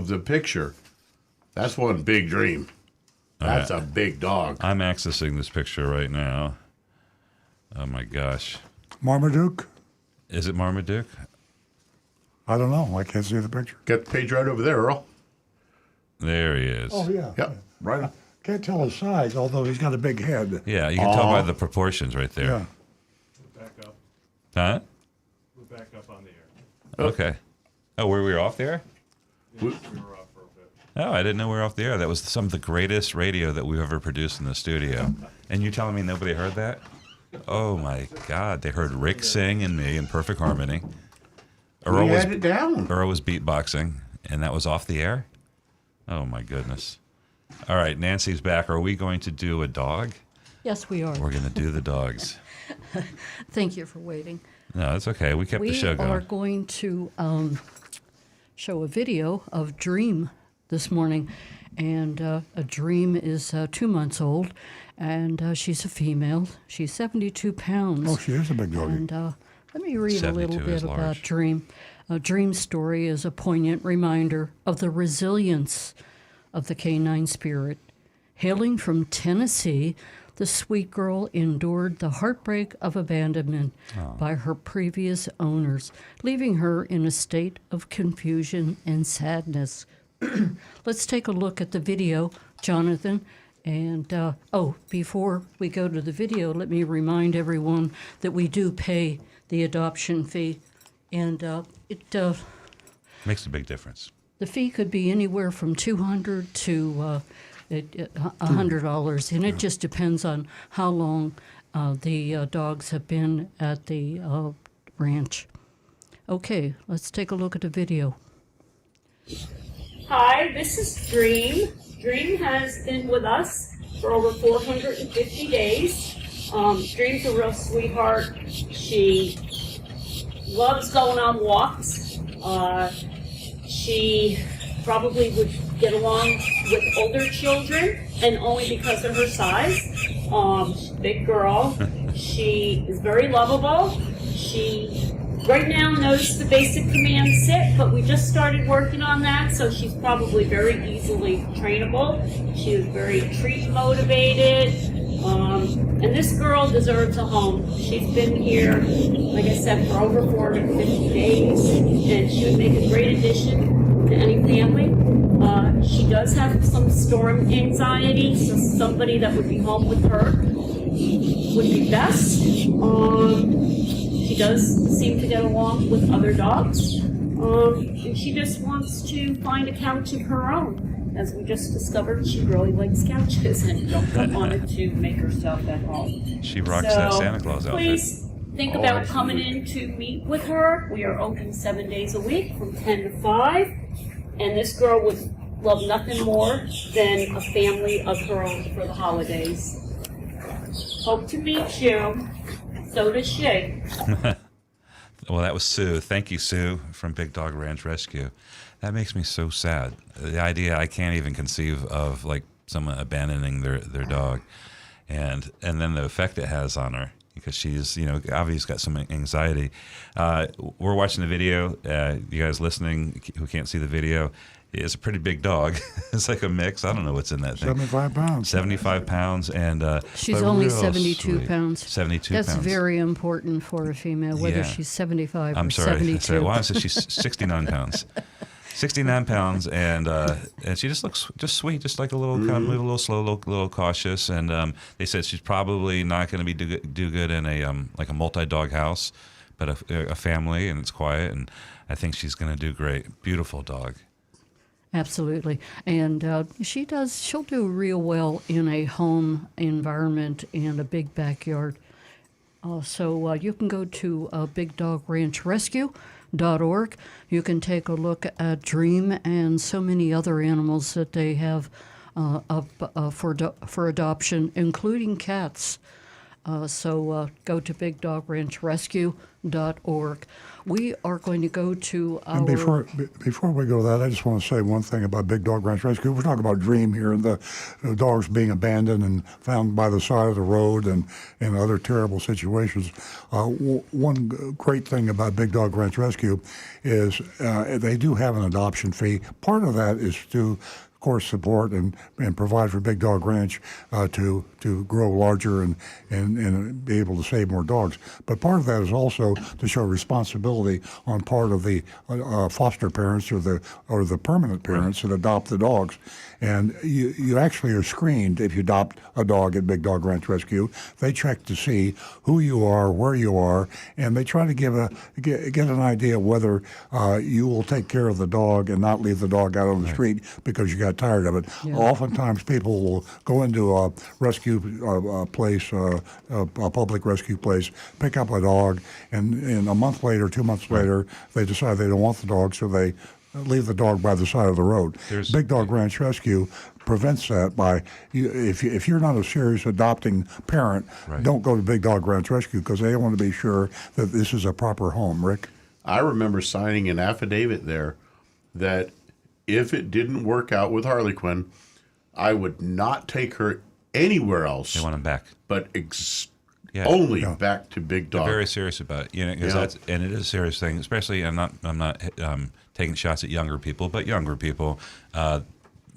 the picture. That's one big dream. That's a big dog. I'm accessing this picture right now. Oh my gosh. Marmaduke? Is it Marmaduke? I don't know. I can't see the picture. Got the page right over there, Earl. There he is. Oh, yeah. Yep, right. Can't tell his size, although he's got a big head. Yeah, you can tell by the proportions right there. Yeah. Back up. Huh? We're back up on the air. Okay. Oh, were we off the air? We were off for a bit. Oh, I didn't know we were off the air. That was some of the greatest radio that we've ever produced in the studio. And you're telling me nobody heard that? Oh my God! They heard Rick sing and me in perfect harmony. We had it down. Earl was beatboxing, and that was off the air. Oh my goodness! All right, Nancy's back. Are we going to do a dog? Yes, we are. We're going to do the dogs. Thank you for waiting. No, it's okay. We kept the show We are going. going to show a video of Dream this morning. And a Dream is 2 months old, and she's a female. She's 72 pounds. Oh, she is a big doggy. And let me read a little 72 bit is about large. Dream. Dream's story is a poignant reminder of the resilience of the canine spirit. Hailing from Tennessee, the sweet girl endured the heartbreak of abandonment by her previous owners, leaving her in a state of confusion and sadness. Let's take a look at the video, Jonathan. And, before we go to the video, let me remind everyone that we do pay the adoption fee. And it Makes a big difference. the fee could be anywhere from $200 to $100, and it just depends on how long the dogs have been at the ranch. Okay, let's take a look at the video. Hi, this is Dream. Dream has been with us for over 450 days. Dream's a real sweetheart. She loves going on walks. She probably would get along with older children, and only because of her size. She's a big girl. She is very lovable. She right now knows the basic command sit, but we just started working on that, so she's probably very easily trainable. She is very treat motivated, and this girl deserves a home. She's been here, like I said, for over 450 days, and she would make a great addition to any family. She does have some storm anxiety, so somebody that would be home with her would be best. She does seem to get along with other dogs, and she just wants to find a couch of her own. As we just discovered, she really likes couches and wanted to make herself at home. She rocks that Santa Claus outfit. Please think about coming in to meet with her. We are open 7 days a week from 10 to 5, and this girl would love nothing more than a family of her own for the holidays. Hope to meet you. So does she. Well, that was Sue. Thank you, Sue, from Big Dog Ranch Rescue. That makes me so sad. The idea, I can't even conceive of like someone abandoning their dog, and then the effect it has on her, because she's, obviously got some anxiety. We're watching the video. You guys listening who can't see the video, it's a pretty big dog. It's like a mix. I don't know what's in that thing. 75 pounds. 75 pounds, and She's but only real 72 sweet. pounds. 72 That's pounds. very important for a female, whether Yeah. she's 75 I'm or sorry. 72. I said she's 69 pounds. 69 pounds, and she just looks just sweet, just like a little kind of move a little slow, little cautious. And they said she's probably not going to be do good in a like a multi-dog house, but a family, and it's quiet. And I think she's going to do great. Beautiful dog. Absolutely. And she'll do real well in a home environment and a big backyard. So you can go to BigDogRanchRescue.org. You can take a look at Dream and so many other animals that they have up for adoption, including cats. So go to bigdogranchrescue.org. We are going to go to our... And before we go to that, I just want to say one thing about Big Dog Ranch Rescue. We're talking about Dream here and the dogs being abandoned and found by the side of the road and other terrible situations. One great thing about Big Dog Ranch Rescue is they do have an adoption fee. Part of that is to, of course, support and provide for Big Dog Ranch to grow larger and be able to save more dogs. But part of that is also to show responsibility on part of the foster parents or the permanent parents that adopt the dogs. And you actually are screened if you adopt a dog at Big Dog Ranch Rescue. They check to see who you are, where you are, and they try to get an idea whether you will take care of the dog and not leave the dog out on the street because you got tired of it. Yeah. Oftentimes people will go into a rescue place, a public rescue place, pick up a dog, and a month later, 2 months later, they decide they don't want the dog, so they leave the dog by the side of the road. Big Dog Ranch Rescue prevents that by, if you're not a serious adopting parent, don't go to Big Dog Ranch Rescue because they want to be sure that this is a proper home. Rick? I remember signing an affidavit there that if it didn't work out with Harley Quinn, I would not take her anywhere else. They want him back. But only back to Big Dog. They're very serious about it, because and it is a serious thing. Especially, I'm not taking shots at younger people, but younger people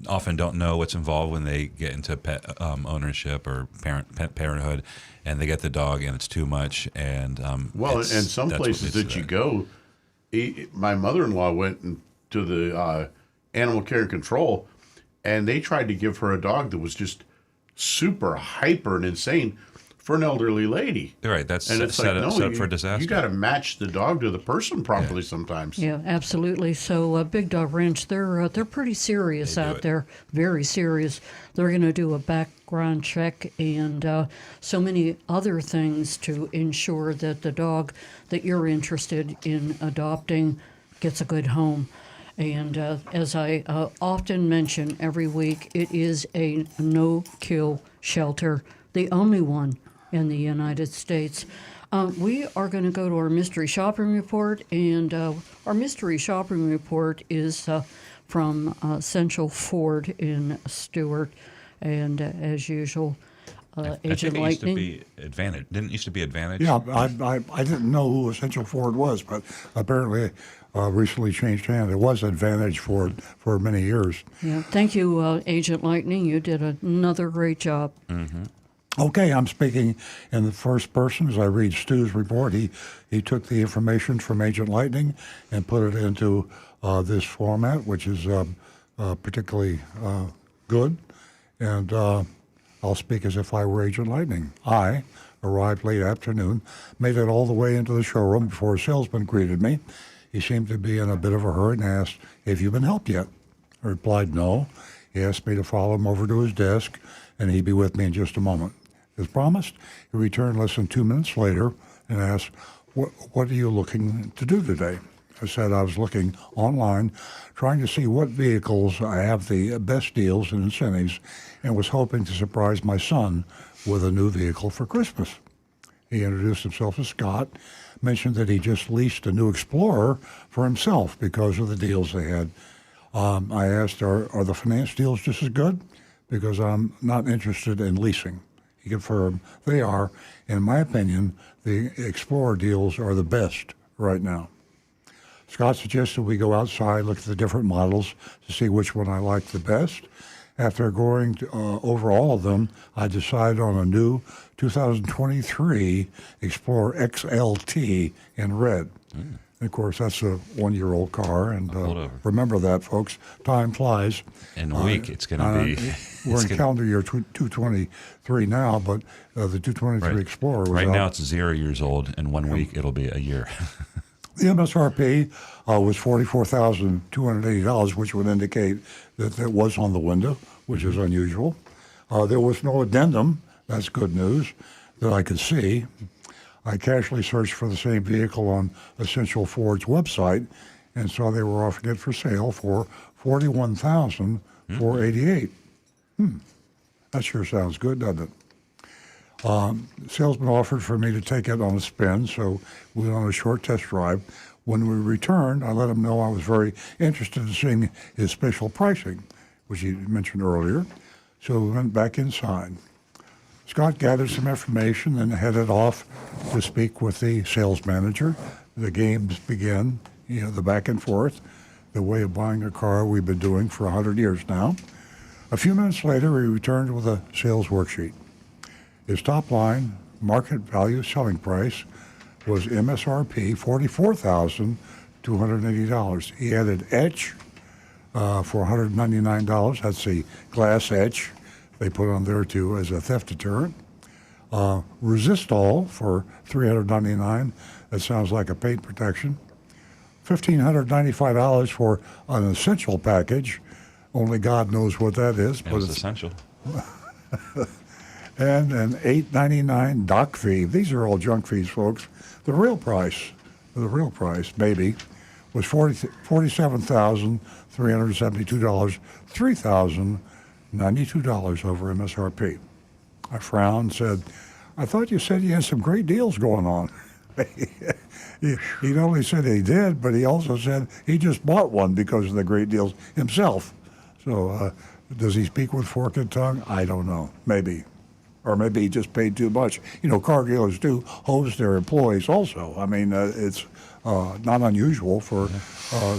often don't know what's involved when they get into pet ownership or pet parenthood, and they get the dog and it's too much. And and some places that you go, my mother-in-law went to the animal care and control, and they tried to give her a dog that was just super hyper and insane for an elderly lady. Right, that's and it's set up for disaster. You got to match the dog to the person properly sometimes. Yeah, absolutely. So Big Dog Ranch, they're pretty serious out there, very serious. They're going to do a background check and so many other things to ensure that the dog that you're interested in adopting gets a good home. And as I often mention every week, it is a no-kill shelter, the only one in the United States. We are going to go to our mystery shopping report, and our mystery shopping report is from Central Ford in Stewart, and as usual, Agent Lightning. Didn't it used to be Advantage? Yeah, I didn't know who Essential Ford was, but apparently recently changed hands. It was Advantage Ford for many years. Yeah, thank you, Agent Lightning. You did another great job. Mm-hmm. Okay, I'm speaking in the first person as I read Stu's report. He took the information from Agent Lightning and put it into this format, which is particularly good. And I'll speak as if I were Agent Lightning. I arrived late afternoon, made it all the way into the showroom before a salesman greeted me. He seemed to be in a bit of a hurry and asked, "Have you been helped yet?" I replied, "No." He asked me to follow him over to his desk, and he'd be with me in just a moment. As promised, he returned less than 2 minutes later and asked, what are you looking to do today? I said I was looking online, trying to see what vehicles I have the best deals and incentives, and was hoping to surprise my son with a new vehicle for Christmas. He introduced himself as Scott, mentioned that he just leased a new Explorer for himself because of the deals they had. I asked, are the finance deals just as good? Because I'm not interested in leasing. He confirmed they are. In my opinion, the Explorer deals are the best right now. Scott suggested we go outside, look at the different models to see which one I like the best. After going over all of them, I decided on a new 2023 Explorer XLT in red. And of course, that's a one-year-old car, and remember that, folks. Time flies. In a week, it's going to be... We're in calendar year 223 now, but the 223 Explorer was right out. now it's 0 years old. In 1 week, it'll be a year. The MSRP was $44,280, which would indicate that it was on the window, which is unusual. There was no addendum. That's good news that I could see. I casually searched for the same vehicle on Essential Ford's website and saw they were offering it for sale for $41,488. That sure sounds good, doesn't it? The salesman offered for me to take it on a spin, so we went on a short test drive. When we returned, I let him know I was very interested in seeing his special pricing, which he mentioned earlier. So we went back inside. Scott gathered some information and headed off to speak with the sales manager. The games began, the back and forth, the way of buying a car we've been doing for 100 years now. A few minutes later, he returned with a sales worksheet. His top line, market value selling price, was MSRP $44,280. He added etch for $199. That's the glass etch they put on there too as a theft deterrent. Resistol for $399. That sounds like a paint protection. $1,595 for an essential package. Only God knows what that is. It was essential. And an $899 doc fee. These are all junk fees, folks. The real price, maybe, was $47,372, $3,092 over MSRP. I frowned and said, I thought you said you had some great deals going on. He not only said he did, but he also said he just bought one because of the great deals himself. So does he speak with fork and tongue? I don't know. Maybe. Or maybe he just paid too much. Car dealers do hose their employees also. I mean, it's not unusual for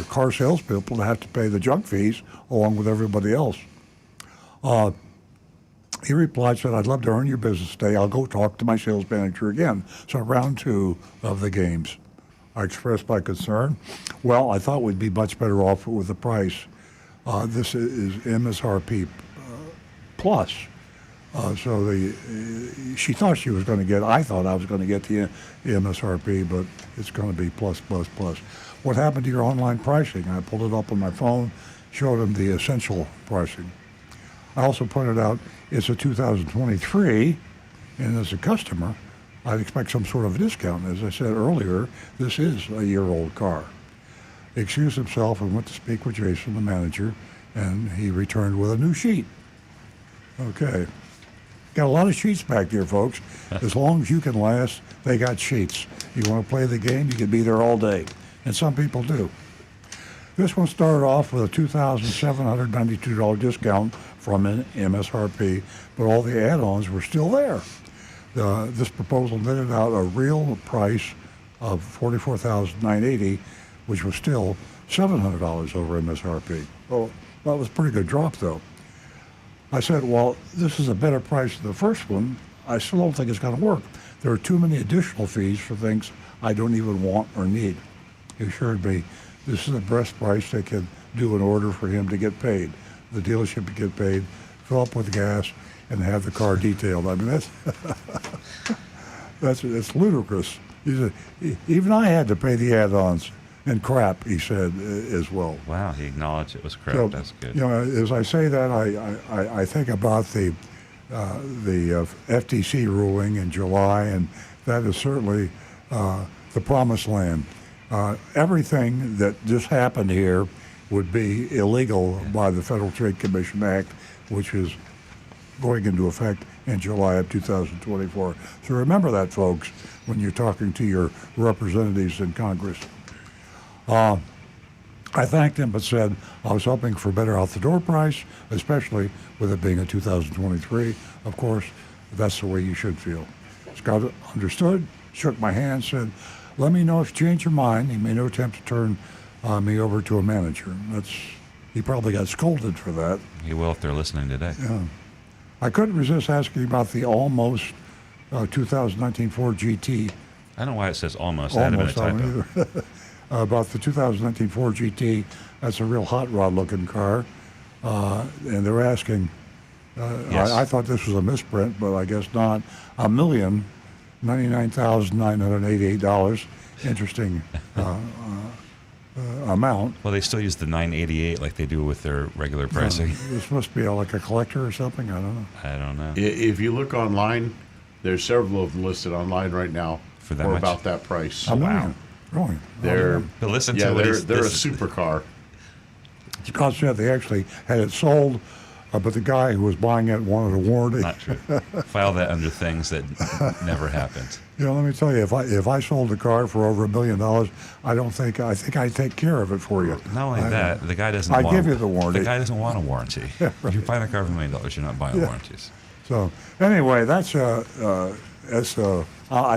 car salespeople to have to pay the junk fees along with everybody else. He replied, said, I'd love to earn your business today. I'll go talk to my sales manager again. So round 2 of the games. I expressed my concern. Well, I thought we'd be much better off with the price. This is MSRP plus. So she thought she was going to get, I thought I was going to get the MSRP, but it's going to be plus, plus, plus. What happened to your online pricing? I pulled it up on my phone, showed him the essential pricing. I also pointed out it's a 2023, and as a customer, I'd expect some sort of discount. As I said earlier, this is a year-old car. He excused himself and went to speak with Jason, the manager, and he returned with a new sheet. Okay. Got a lot of sheets back there, folks. As long as you can last, they got sheets. You want to play the game, you can be there all day. And some people do. This one started off with a $2,792 discount from an MSRP, but all the add-ons were still there. This proposal netted out a real price of $44,980, which was still $700 over MSRP. Well, that was a pretty good drop, though. I said, well, this is a better price than the first one. I still don't think it's going to work. There are too many additional fees for things I don't even want or need. He assured me this is the best price they can do in order for him to get paid. The dealership to get paid, fill up with gas, and have the car detailed. I mean, that's ludicrous. He said, even I had to pay the add-ons and crap, he said, as well. Wow, he acknowledged it was crap. So, That's good. As I say that, I think about the FTC ruling in July, and that is certainly the promised land. Everything that just happened here would be illegal by the Federal Trade Commission Act, which is going into effect in July of 2024. So remember that, folks, when you're talking to your representatives in Congress. I thanked him but said I was hoping for a better out-the-door price, especially with it being a 2023. Of course, that's the way you should feel. Scott understood, shook my hand, said, let me know if you change your mind. He made no attempt to turn me over to a manager. He probably got scolded for that. He will if they're listening today. Yeah. I couldn't resist asking about the almost 2019 Ford GT. I don't know why it says almost. That had been a typo. About the 2019 Ford GT. That's a real hot rod looking car. And they're asking, Yes. I thought this was a misprint, but I guess not, $1,099,988. Interesting amount. Well, they still use the 988 like they do with their regular pricing. This must be like a collector or something. I don't know. I don't know. If you look online, there's several of them listed online right now For that much? about that price. A million. Really? They're But listen yeah, to what they're he's, they're a this- supercar. Scott said they actually had it sold but the guy who was buying it wanted a warranty. Not true. File that under things that never happened. You know, let me tell you, if I sold a car for over $1 million, I think I'd take care of it for you. Not only that, the guy doesn't. I want, give you the warranty. The guy doesn't want a warranty. Right. If you're buying a car for $1 million, you're not buying warranties. So anyway, that's I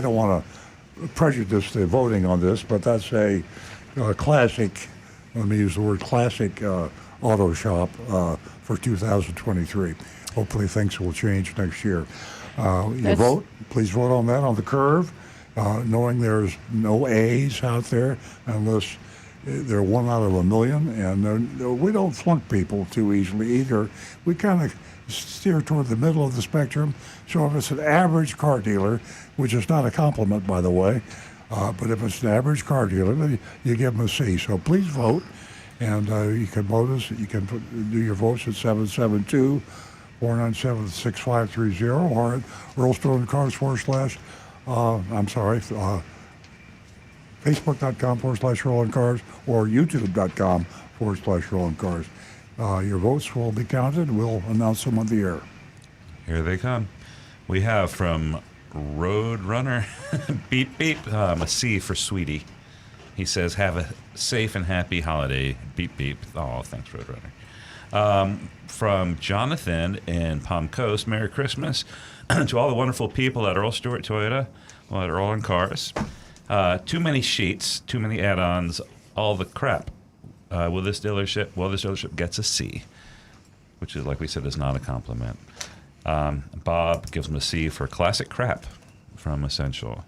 don't want to prejudice the voting on this, but that's a classic. Let me use the word classic auto shop for 2023. Hopefully, things will change next year. You vote. Please vote on that on the curve, knowing there's no A's out there unless they're 1 out of 1 million, and we don't flunk people too easily either. We kind of steer toward the middle of the spectrum. So if it's an average car dealer, which is not a compliment, by the way, but if it's an average car dealer, then you give them a C. So please vote, and you can vote us. You can do your votes at 772-497-6530 or at earlstonecars Facebook.com/RolandCars or YouTube.com/RolandCars. Your votes will be counted. We'll announce them on the air. Here they come. We have from Roadrunner, beep beep, a C for Sweetie. He says, "Have a safe and happy holiday." Beep beep. Oh, thanks, Roadrunner. From Jonathan in Palm Coast, Merry Christmas to all the wonderful people at Earl Stewart Toyota, at Earl and Cars. Too many sheets, too many add-ons, all the crap. Well, this dealership gets a C, which is, like we said, is not a compliment. Bob gives them a C for classic crap from Essential.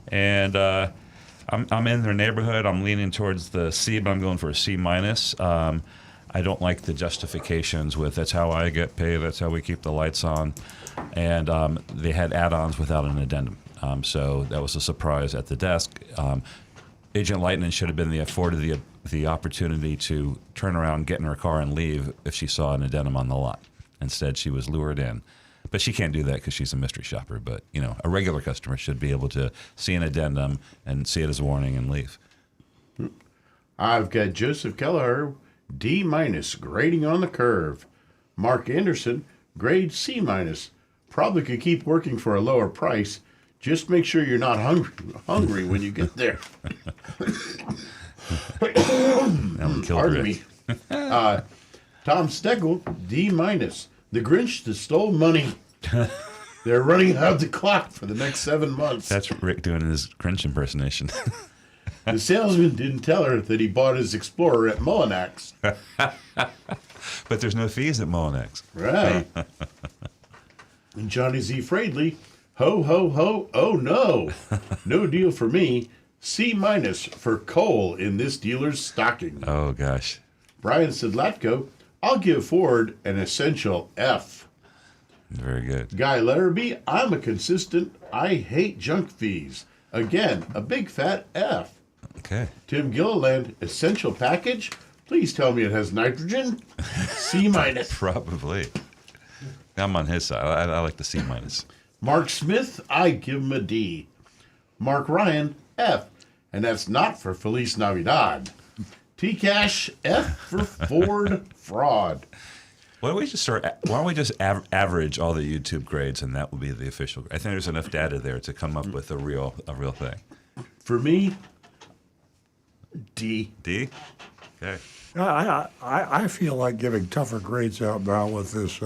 And I'm in their neighborhood. I'm leaning towards the C, but I'm going for a C minus. I don't like the justifications with that's how I get paid, that's how we keep the lights on. And they had add-ons without an addendum. So that was a surprise at the desk. Agent Lightning should have been afforded the opportunity to turn around, get in her car, and leave if she saw an addendum on the lot. Instead, she was lured in. But she can't do that because she's a mystery shopper. But, a regular customer should be able to see an addendum and see it as a warning and leave. I've got Joseph Kelleher, D minus, grading on the curve. Mark Anderson, grade C minus. Probably could keep working for a lower price. Just make sure you're not hungry when you get there. Pardon me. Tom Steckel, D minus. The Grinch that stole money. They're running out the clock for the next 7 months. That's Rick doing his Grinch impersonation. The salesman didn't tell her that he bought his Explorer at Mullinax. But there's no fees at Mullinax. Right. And Johnny Z. Fradley, ho, ho, ho, oh no. No deal for me. C minus for coal in this dealer's stocking. Oh, gosh. Brian Sidlatko, I'll give Ford an essential F. Very good. Guy Larrabee, I'm a consistent, I hate junk fees. Again, a big fat F. Okay. Tim Gilliland, essential package. Please tell me it has nitrogen. C minus. Probably. I'm on his side. I like the C minus. Mark Smith, I give him a D. Mark Ryan, F. And that's not for Feliz Navidad. T-Cash, F for Ford fraud. Why don't we just average all the YouTube grades, and that will be the official grade? I think there's enough data there to come up with a real thing. For me, D. D? Okay. I feel like giving tougher grades out now with this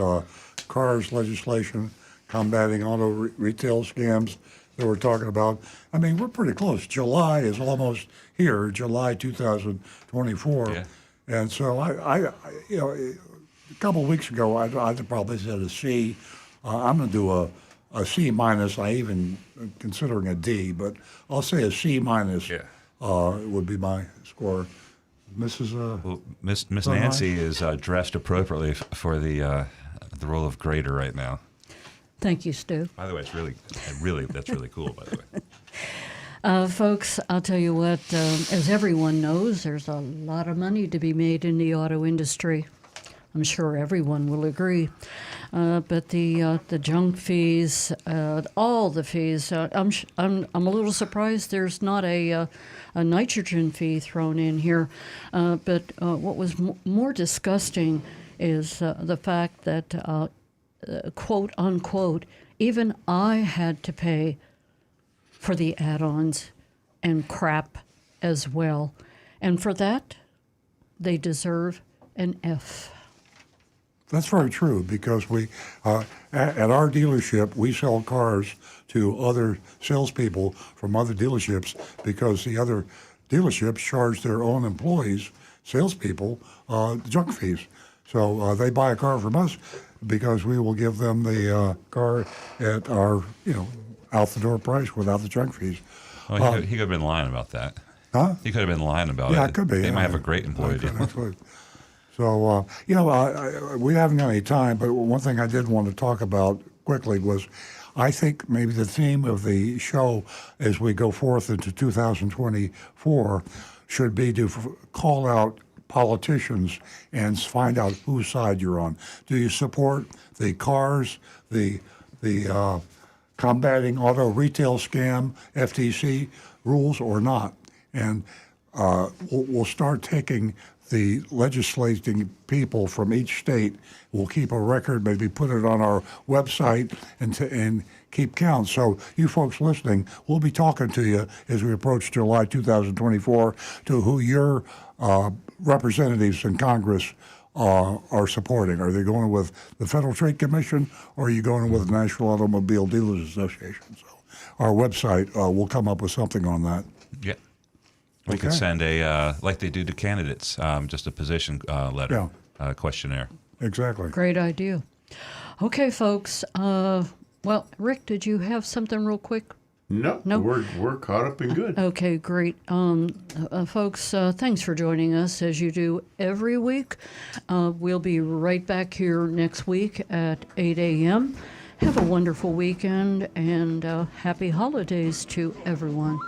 CARS legislation combating auto retail scams that we're talking about. I mean, we're pretty close. July is almost here, July 2024. Yeah. And so a couple of weeks ago, I'd probably said a C. I'm going to do a C minus. I even considering a D, but I'll say a C minus. Yeah. Would be my score. Mrs. Well, Miss Nancy is dressed appropriately for the role of grader right now. Thank you, Stu. By the way, that's really cool. By the way, folks, I'll tell you what. As everyone knows, there's a lot of money to be made in the auto industry. I'm sure everyone will agree. But the junk fees, all the fees. I'm a little surprised there's not a nitrogen fee thrown in here. But what was more disgusting is the fact that, quote unquote, even I had to pay for the add-ons and crap as well. And for that, they deserve an F. That's very true, because we, at our dealership, we sell cars to other salespeople from other dealerships because the other dealerships charge their own employees, salespeople, junk fees. So they buy a car from us because we will give them the car at our, out the door price without the junk fees. Well, he could have been lying about that. Huh? He could have been lying about it. Yeah, it could be. They yeah. might have a great employee deal. Absolutely. So, we haven't got any time, but one thing I did want to talk about quickly was I think maybe the theme of the show as we go forth into 2024 should be to call out politicians and find out whose side you're on. Do you support the cars, the combating auto retail scam, FTC rules, or not? And we'll start taking the legislating people from each state. We'll keep a record, maybe put it on our website and keep count. So you folks listening, we'll be talking to you as we approach July 2024 to who your representatives in Congress are supporting. Are they going with the Federal Trade Commission, or are you going with the National Automobile Dealers Association? So our website will come up with something on that. Yeah. We could send a, like they do to candidates, just a position letter, questionnaire. Exactly. Great idea. Okay, folks. Well, Rick, did you have something real quick? No, we're caught up and good. Okay, great. Folks, thanks for joining us as you do every week. We'll be right back here next week at 8 a.m. Have a wonderful weekend and happy holidays to everyone.